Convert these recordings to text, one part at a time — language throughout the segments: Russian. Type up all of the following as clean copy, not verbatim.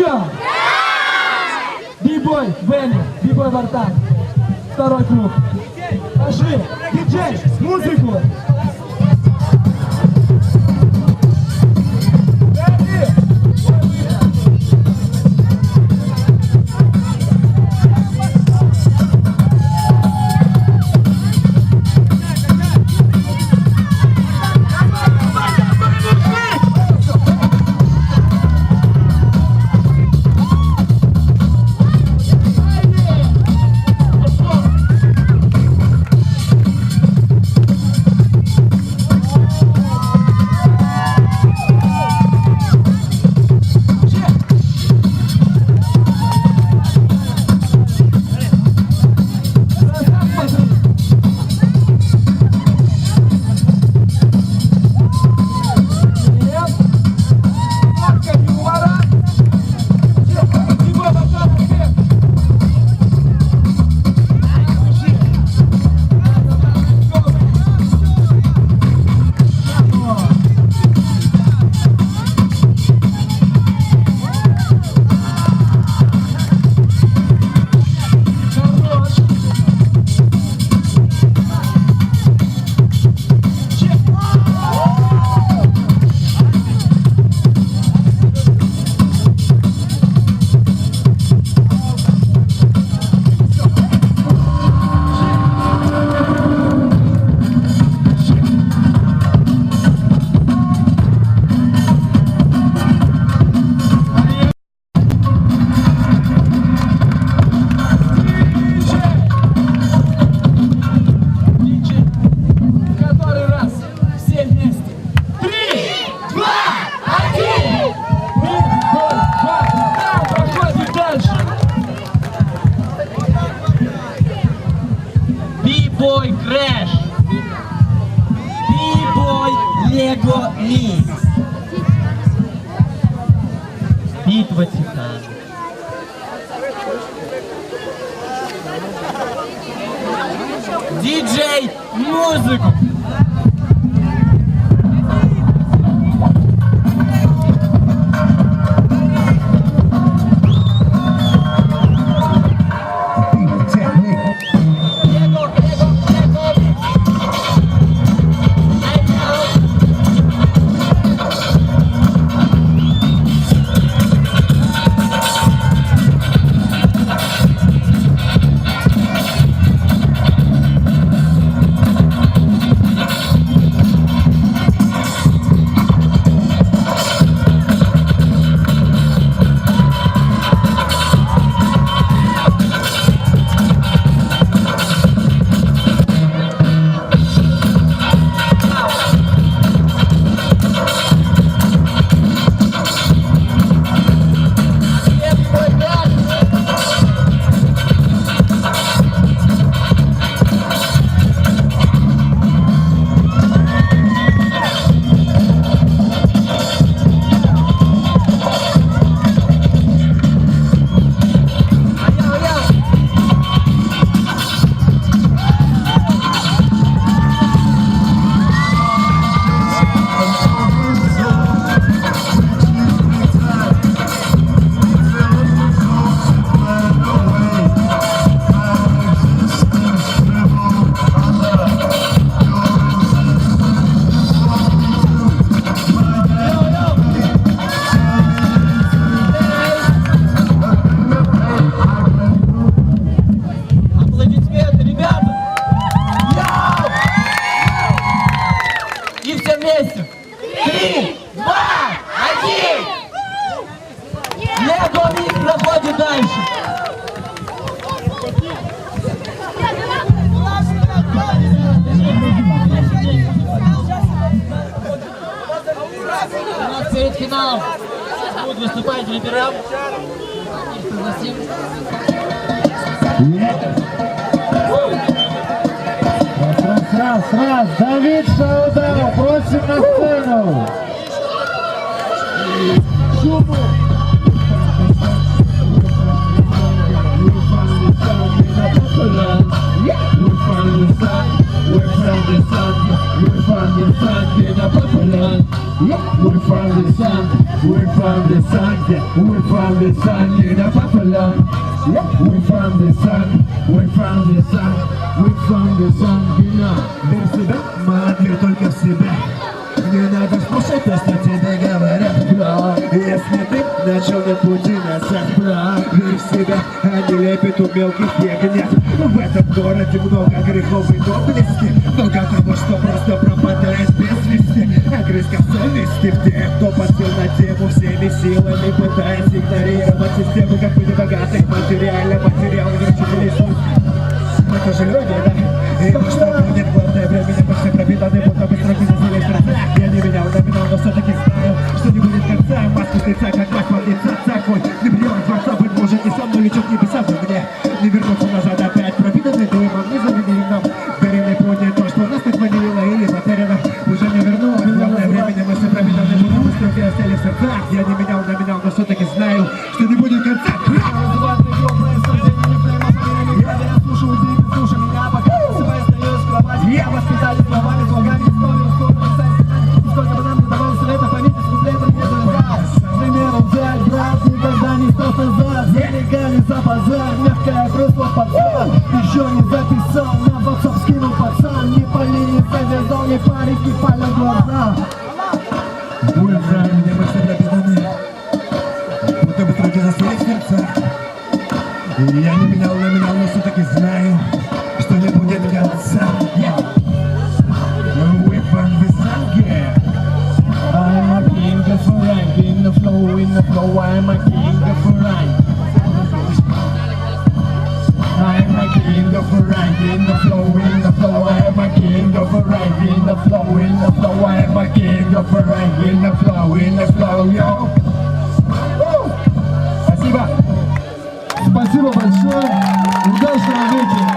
Еще! Би-бой Веня, би-бой Вартан. Второй круг. Пошли, диджей, музыку! Би-бой Крэш, би-бой Лего Микс, битва титанов. Диджей, музыку! Перед финалом будут выступать лидерам. Раз, Давид Шаударов, просим на сцену. We found the sun, We found the sun, yeah, we found the sun, in a Papillon. Yeah, we found the sun, we found the sun, we found the sun, верь в себя, мать, верь только в себя. Не надо слушать то, что тебе говорят, брат. Если ты начал на пути назад, брат, верь в себя, а не лепит у мелких ягнят. В этом городе много грехов и доблести, много того, что просто пропадает без вести. Огрызка совести в тех, кто посыл на тему, всеми силами пытаясь игнорировать систему, как были богатых материально, материал не учителей суть. Мы тоже люди, да? И вот что будет главное, времени почти пропитаны, будто бы строки засели в сердца. Я не менял номинал, но все-таки знаю, что не будет конца. Маску с лица, как мать под отца твой. Не бьет дворца, быть может, не со мной лечет небеса, но мне не вернуться назад опять. Пропитанный дымом, незаменимым. Горели поняли то, что нас так манило или потеряно. Уже не вернулось, главное, времени мы все пропитаны, будто бы строки засели в сердцах. Я не менял номинал, но все-таки знаю, что не будет конца. Я воспитали словами, слогами, историю, сколько бы нам не давал совета, поймите, с куплетом не залезал. К примеру, взять, брат, никогда не стал назад, залегали за базар, мягкая крысло пацан, еще не записал, на WhatsApp скинул пацан, не пали, не завязал, не парик, не палил глаза. Будет правильно, мне мы все пропитаны, будто бы строки засели в сердцах. И я не менял номинал, но все-таки знаю, что не будет конца. We found the sun, yeah. I'm a king of rank, in the flow, I'm a king of rank. I'm a king of rank, in the flow, I'm a king of rank, in the flow, I'm a king of rank, in the flow, yo. Спасибо. Спасибо большое. Удачного вечера.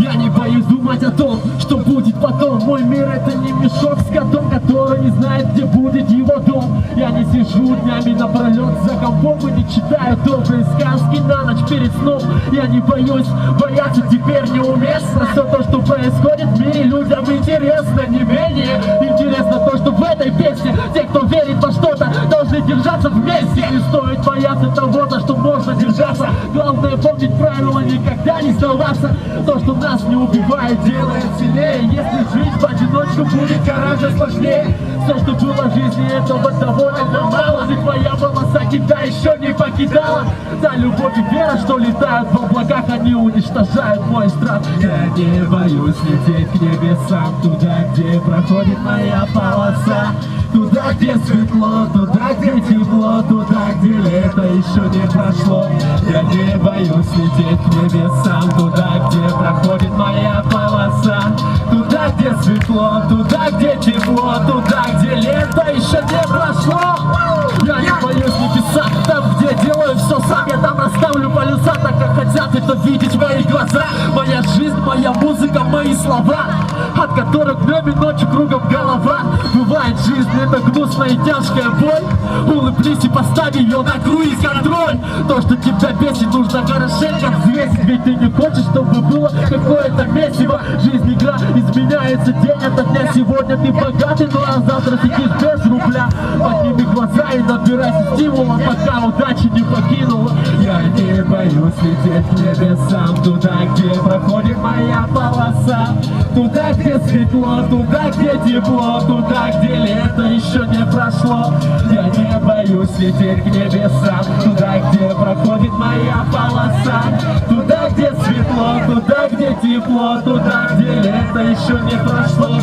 Я не боюсь думать о том, что будет потом. Мой мир это не мешок с котом, который не знает, где будет его дом. Я не сижу днями напролет за компом и не читаю добрые сказки на ночь перед сном. Я не боюсь, бояться теперь неуместно. Все то, что происходит в мире, людям интересно. Не менее интересно то, что в этой песне те, кто верит во что-то, должны держаться вместе. Не стоит бояться того, за что можно держаться. Главное помнить правила, никогда не сдаваться. То, что нас не убивает, делает сильнее. Если жить в одиночку, будет гораздо сложнее. Все, что было в жизни, этого довольно мало. И твоя полоса тебя еще не покидала. Та любовь и вера, что летают в облаках, они уничтожают мой страх. Я не боюсь лететь к небесам, туда, где проходит моя полоса. Туда, где светло, туда, где тепло, туда, где лето еще не прошло. Я не боюсь лететь к небесам, туда, где проходит моя полоса. Туда, где светло, туда, где тепло, туда, где лето еще не прошло. Я не боюсь небеса, там, где делаю все сам. Я там расставлю полюса, так как хотят это видеть мои глаза. Моя жизнь, моя музыка, мои слова, от которых днем и ночью кругом голова. Бывает жизнь, это гнусная и тяжкая боль. Улыбнись и поставь ее на круиз-контроль. То, что тебя бесит, нужно хорошенько взвесить. Ведь ты не хочешь, чтобы было какое-то месиво. Жизнь игра, изменяется день ото дня. Сегодня ты богатый, ну а завтра сидишь без рубля. Подними глаза и набирайся стимула, пока удача не покинула. Я не боюсь лететь к небесам, туда, где проходит моя полоса. Туда, где светло, туда, где тепло, туда, где лето еще не прошло. Я не боюсь лететь к небесам, туда, где проходит моя полоса. Туда, где светло, туда, где тепло, туда, где лето еще не прошло.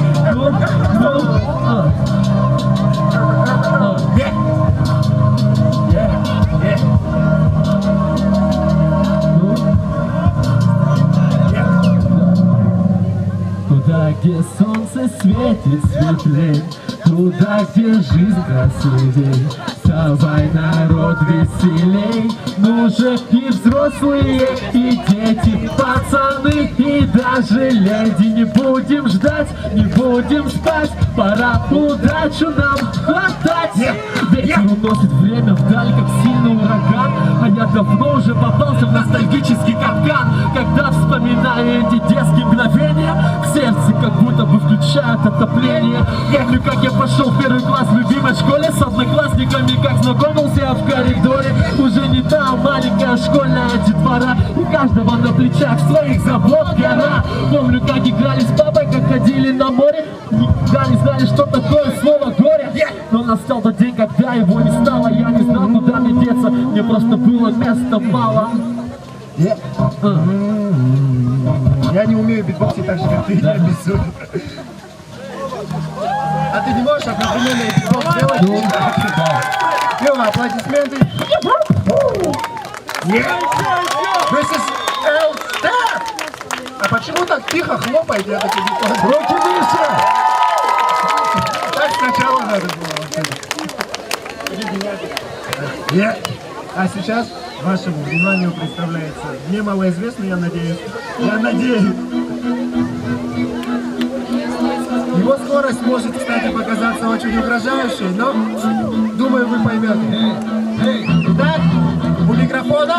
Туда, где солнце светит светлей, туда, где жизнь красивей. Давай, народ, веселей. Ну же и взрослые, и дети, пацаны, и даже леди. Не будем ждать, не будем спать, пора удачу нам хватать. Ветер уносит время вдаль, как сильный ураган. А я давно уже попался в ностальгический капкан. Когда вспоминаю эти детские мгновения, в сердце как будто бы включается Помню, как я пошел в первый класс в любимой школе с одноклассниками, как знакомился в коридоре. Уже не та маленькая школьная детвора, у каждого на плечах своих забот гора. Помню, как играли с папой, как ходили на море, никогда не знали, что такое слово горе. Но настал тот день, когда его не стало, я не знал, куда мне деться, мне просто было места мало. Я не умею битбоксить так же, как ты, я обессуден. А ты не можешь одновременный битбокс сделать? Лёва, аплодисменты. This is L Step. А почему так тихо хлопает? Я такой не понял. Руки выше! Так сначала надо было. А сейчас вашему вниманию представляется немалоизвестный, я надеюсь. Его скорость может, кстати, показаться очень угрожающей, но думаю, вы поймете. Итак, у микрофона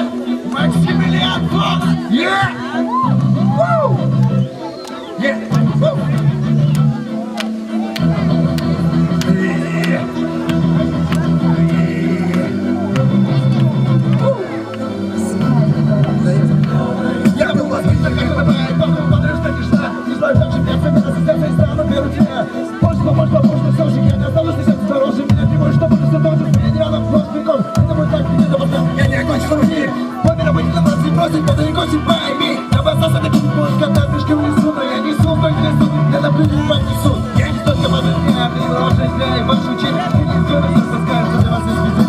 Максимилиан Фокс! Я был воспитан, как хватает, потом подружка тишина. Не знаю, как же мне фэмина, и стану веру тебя. Можно, все же я не останусь, ты сейчас дороже меня тревожишь, что буду все тоже. Я не рядом, просто прикол, это мой так, не до поста. Я не окончил мир, помимо быть на нас и бросить, подалеко не пойми. Я боялся таких мозг, когда слишком несу, но я несу, как несу. Я на блюде поднесу, я не столько воды, я приложить для и вашу учение. Ты не скоро скажешь, что для вас есть везде.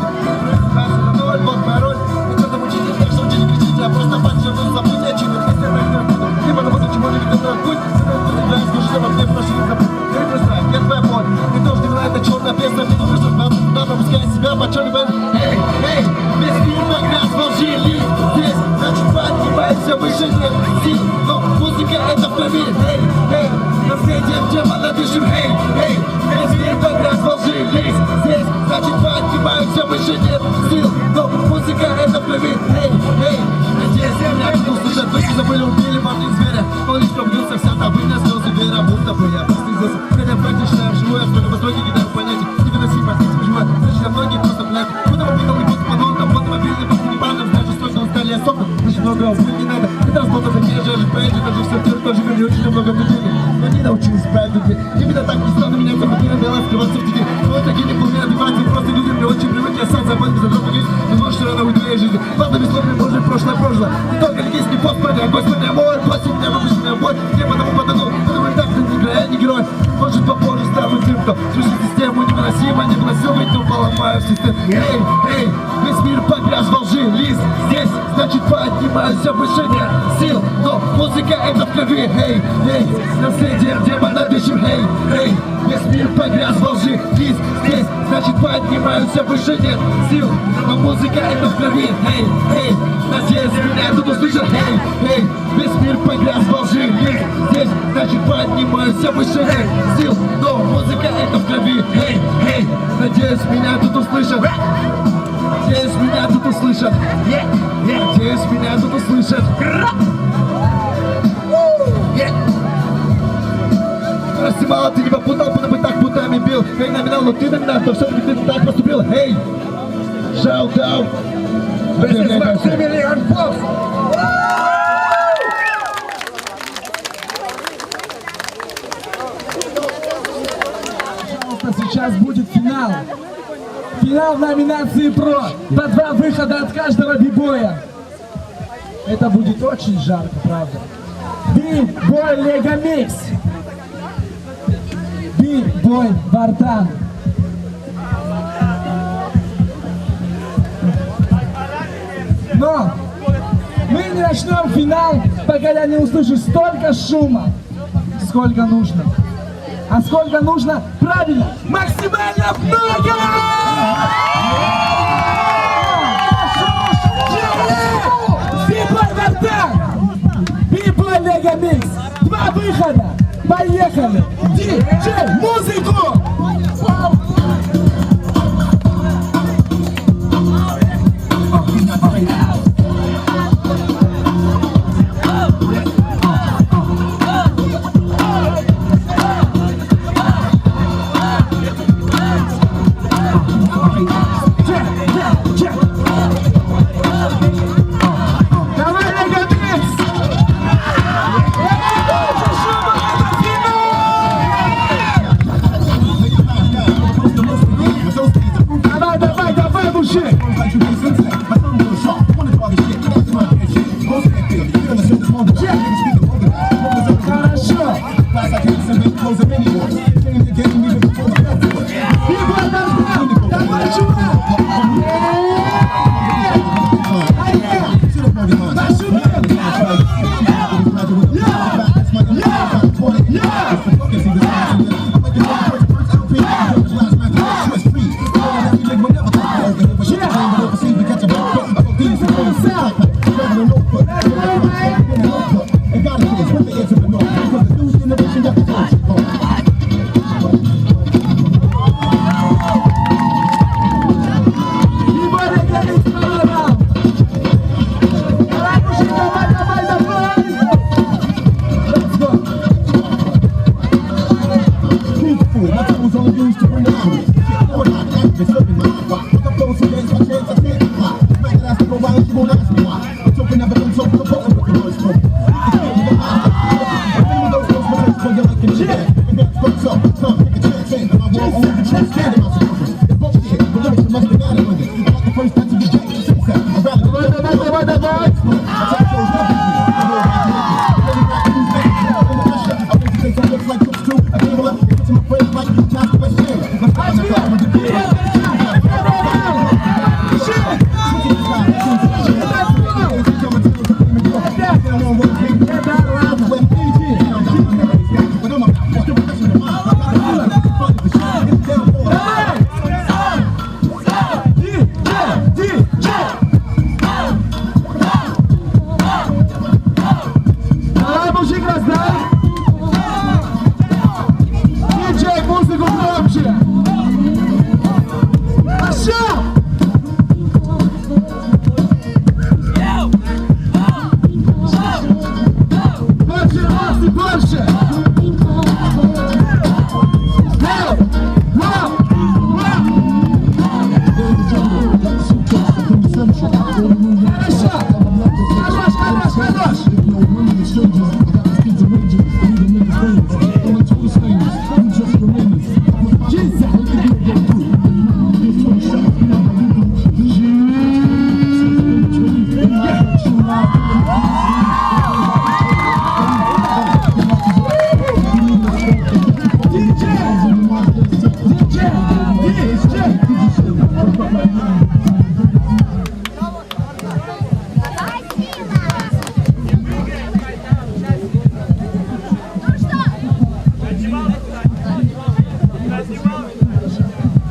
Происходит на ноль, вот моя роль. Не кто-то учитель, так что учить не кричите, а просто подчеркнул, забудь, я чего не сделаю, не буду. Либо на будущем может быть этот путь, играю с душой, во мне прошу не забудь. Я твоя боль, ты тоже не знаю, это черная песня, ты не слышишь, надо пропускать себя по черным. Эй, весь мир погряз во лжи, здесь, значит, поднимайся выше, нет сил, но музыка это в крови. Эй, наследием демона дышим, эй, весь мир погряз во лжи, здесь, значит, поднимайся выше, нет сил, но музыка это в крови. Эй, надеюсь, меня кто услышат, вы все забыли, убили парня зверя, он лишь пробился, вся та вынес слезы вера, будто бы я постыдился. Когда практично вживую, сколько сроки кидаю в понятие, невыносимо, птицы живут, значит, на многие просто блядь. Куда попытал не буду подонком, вот мобильный пусть не падал, значит, срочно устали особо, значит, много будет не надо. Это работа такие же, пейджи, даже все те, кто живет, не очень много людей, но не научились править людей. Именно так не стану меня захватили, дела скрываться в тебе. Вот такие не полные одеваться, просто люди мне очень привык, я сам забыл, без одного есть, но может, что рано уйду я из жизни. Ладно, без слов, может, прошлое. Не только легийский постпадя, Господи, мой, бросил меня выпущенная боль, не потому потонул, потому так, ты не играй, не герой. Может, попозже стану тем, кто слушает систему невыносимо, не выносил, ведь то поломаю систему. Эй, весь мир погряз во лжи, лист здесь, значит, поднимайся выше, нет сил, но музыка это в крови. Эй, наследием демона дышим, эй, весь мир погряз во лжи, лист здесь, значит, поднимайся выше, нет сил, но музыка это в крови. Эй, надеюсь, меня тут услышат. Эй, весь мир погряз во лжи, лист здесь, значит, поднимайся выше, нет сил, но музыка это в крови. Эй, надеюсь, меня тут услышат. Надеюсь, меня тут услышат. Надеюсь, меня тут услышат. Прости, мало, ты не попутал, потому бы так путами бил. Я не номинал, но ты номинал, то все-таки ты так поступил. Эй, shout out. This is Maximilian Fox. Сейчас будет финал. Финал в номинации ПРО. По 2 выхода от каждого бибоя. Это будет очень жарко, правда. Би-бой Лего Микс. Би-бой Вардан. Но мы не начнем финал, пока я не услышу столько шума, сколько нужно. А сколько нужно? Правильно, максимально много! Би-бой Вардан! Би-бой Лего Микс! 2 выхода! Поехали! Диджей, музыку!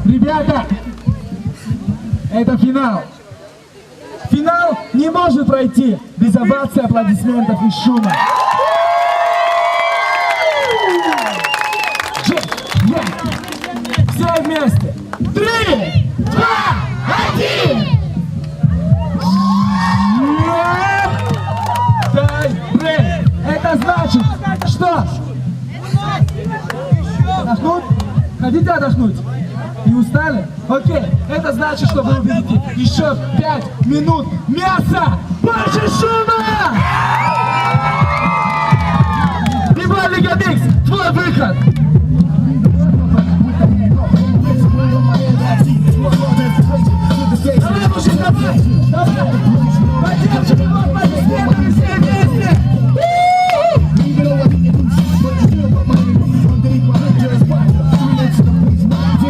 Ребята, это финал. Финал не может пройти без оваций, аплодисментов и шума. Все вместе. 3, 2, 1. Тай-брейк. Это значит, что? Отдохнуть? Хотите отдохнуть? И устали? Окей. Это значит, что вы увидите еще 5 минут мяса. Больше шума! Ебать, Лига Микс, твой выход! Давай, мужик, давай! Давай! Поддержим его аплодисментами все вместе!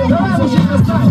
Давай, мужик, доставай!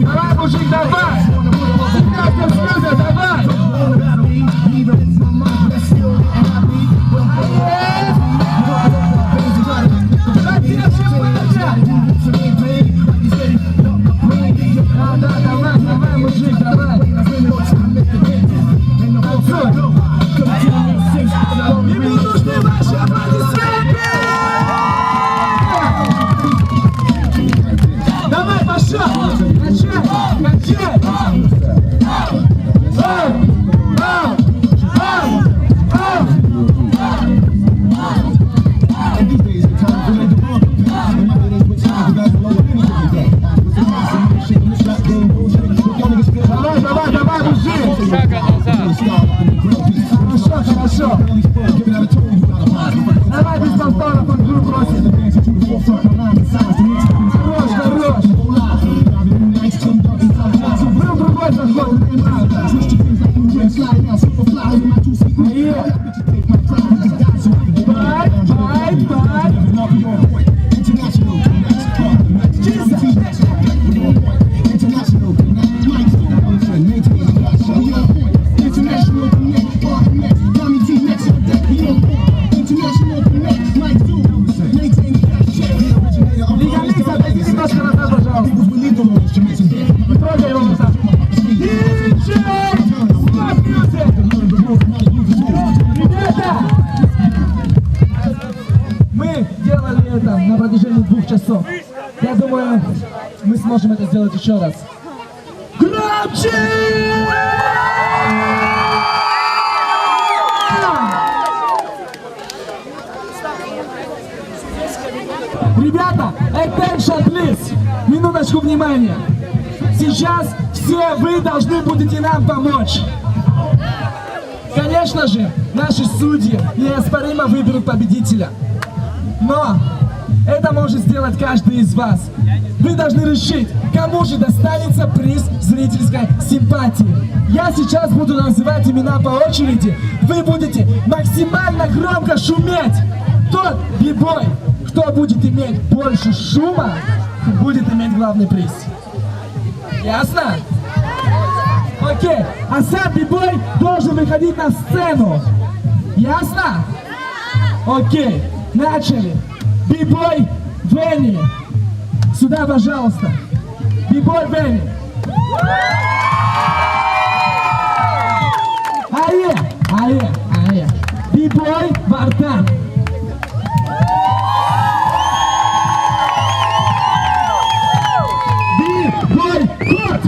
Давай, мужик, давай! Давай! Давай, мужик, давай! Ему нужны ваши аплодисменты! Давай, пошел! Качай! Давай, мужик! Хорошо! Давай без повторов, он друг просит! Хорош! Был другой заход! Бай! Лига Микс, отойди немножко назад, пожалуйста. трогай его вот так. Ребята! Мы делали это на протяжении 2 часов. Я думаю, мы сможем это сделать еще раз. Громче! Ребята, attention, please! Минуточку внимания! Сейчас все вы должны будете нам помочь! Конечно же, наши судьи неоспоримо выберут победителя. Но это может сделать каждый из вас. Вы должны решить, кому же достанется приз зрительской симпатии. Я сейчас буду называть имена по очереди. Вы будете максимально громко шуметь. Тот бибой, кто будет иметь больше шума, будет иметь главный приз. Ясно? Окей. А сам бибой должен выходить на сцену. Ясно? Окей. Начали. Бибой Венни. Сюда, пожалуйста. Бибой Венни. Ае. Бибой Вартан. Бибой Кот.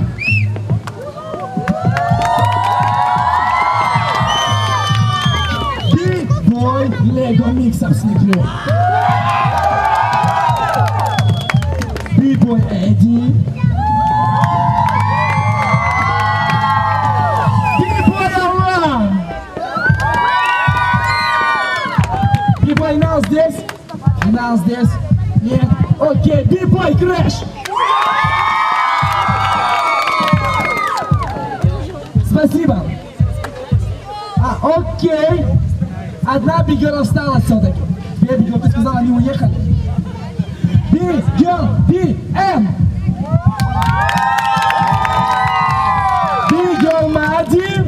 Бибой Лего Миксов Снеглю. Бибой Эдди. Бибой Алан. Бибой Нал здесь? Нал здесь? Нет? Окей, бибой Крэш. Спасибо. Окей. Одна бигера встала все-таки. Две бигера, ты сказал, они уехали. Бигер, Би-М. Бигер Мади.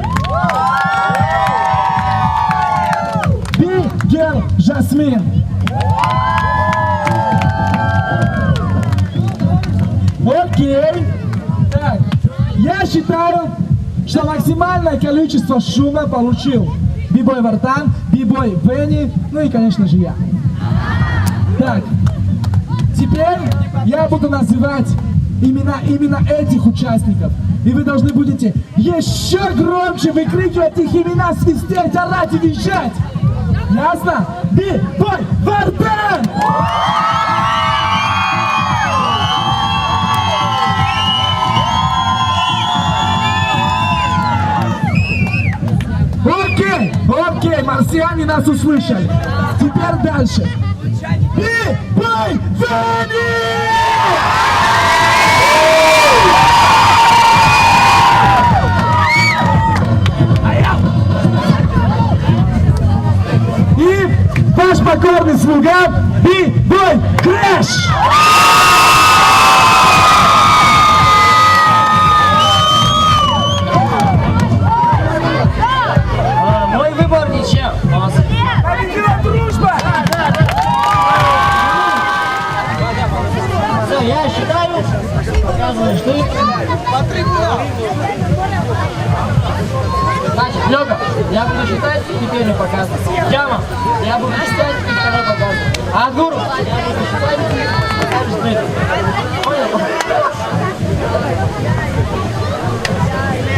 Бигер Жасмин. Окей. Так, я считаю, что максимальное количество шума получил бибой Вартан, бибой Венни, ну и, конечно же, я. Так, теперь я буду называть имена именно этих участников. И вы должны будете еще громче выкрикивать их имена, свистеть, орать и визжать. Ясно? Бибой Вартан! Окей, марсиане нас услышали. Теперь дальше. Бибой Венни! И ваш покорный слуга Бибой Крэш! Я считаю, показываешь ты. Значит, Лёга, я буду считать, и первый показывать. Яма, я буду считать, и второй показывать. Агур, я буду считать, и покажешь ты. Понял?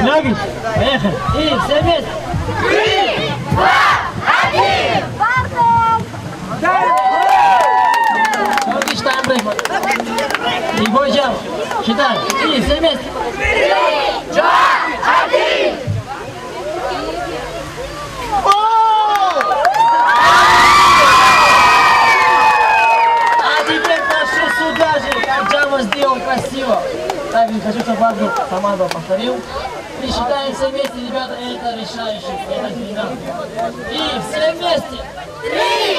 Лёгич, поехали. И все вместе. 3, 2, 1. Лёгич, таймбрейк. И бой джам. Считай. И все вместе. 3, 2, 1. А теперь прошу сюда же, как Джама сделал красиво. Так, не хочу, чтобы одну команду повторил. И считаем все вместе, ребята, это решающий, это финал. И все вместе. 3,